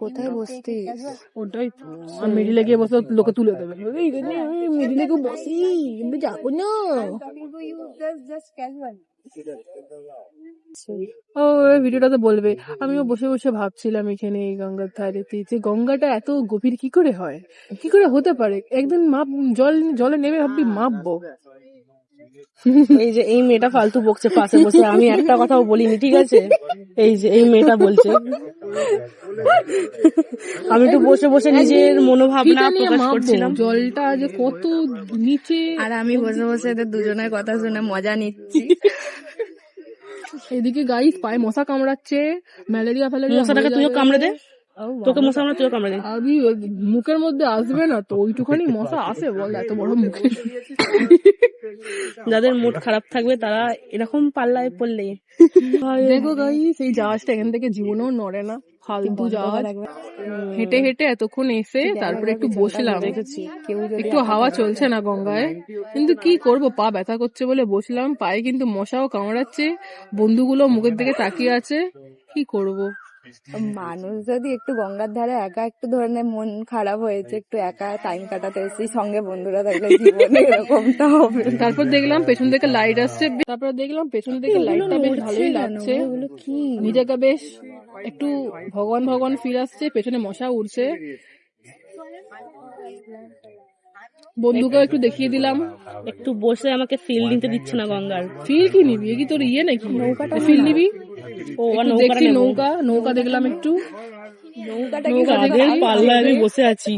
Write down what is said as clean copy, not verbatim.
কোথায় বসতিস? ওটাই তো, আর মিডিলে গিয়ে বসে লোকে তুলে দেবে, মিডিলে গিয়ে বসি যাবো না। ও ভিডিওটাতে বলবে, আমিও বসে বসে ভাবছিলাম এখানে এই গঙ্গার ধারেতে যে গঙ্গাটা এত গভীর কি করে হয়, কি করে হতে পারে। একদিন জলে নেমে ভাববি মাপবো। এই যে এই মেয়েটা ফালতু বকছে পাশে বসে, আমি একটা কথাও বলিনি, ঠিক আছে? এই যে এই মেয়েটা বলছে, আমি তো বসে বসে নিজের মনোভাবনা প্রকাশ করছিলাম, জলটা যে কত নিচে, আর আমি বসে বসে এদের দুজনের কথা শুনে মজা নিচ্ছি। এদিকে গাইস পায়ে মশা কামড়াচ্ছে, ম্যালেরিয়া ফ্যালেরিয়া। মশাটাকে তুইও কামড়ে দে, তোকে মশা কামড়ে তুইও কামড়ে দে। আমি মুখের মধ্যে আসবে না তো, ওইটুখানি মশা আসে বল, এত বড় মুখে। যাদের মুড খারাপ থাকবে তারা এরকম পাল্লায় পড়লে। দেখো গাইস, এই জাহাজটা এখান থেকে জীবনেও নড়ে না, ফালতু জাহাজ। হেঁটে হেঁটে এতক্ষণ এসে তারপরে একটু বসলাম, একটু হাওয়া চলছে না গঙ্গায়, কিন্তু কি করব, পা ব্যথা করছে বলে বসলাম। পায়ে কিন্তু মশাও কামড়াচ্ছে, বন্ধুগুলো মুখের দিকে তাকিয়ে আছে, কি করব। মানুষ যদি একটু গঙ্গার ধারে একা একটু ধরনের মন খারাপ হয়েছে, একটু একা টাইম কাটাতে এসেছি, সঙ্গে বন্ধুরা থাকলে জীবনে এরকমটা হবে। তারপর দেখলাম পেছন থেকে লাইট আসছে, তারপর দেখলাম পেছন থেকে লাইটটা বেশ ভালোই লাগছে, নিজেকে বেশ একটু ভগবান ভগবান ফিল আসছে, পেছনে মশা উড়ছে। বন্ধুকেও একটু দেখিয়ে দিলাম। একটু বসে আমাকে ফিল নিতে দিচ্ছে না গঙ্গার। ফিল কি নিবি, কি তোর ইয়ে নাকি ফিল নিবি? ও দেখছি নৌকা দেখলাম একটু, নৌকাটা পাল্লায় আমি বসে আছি।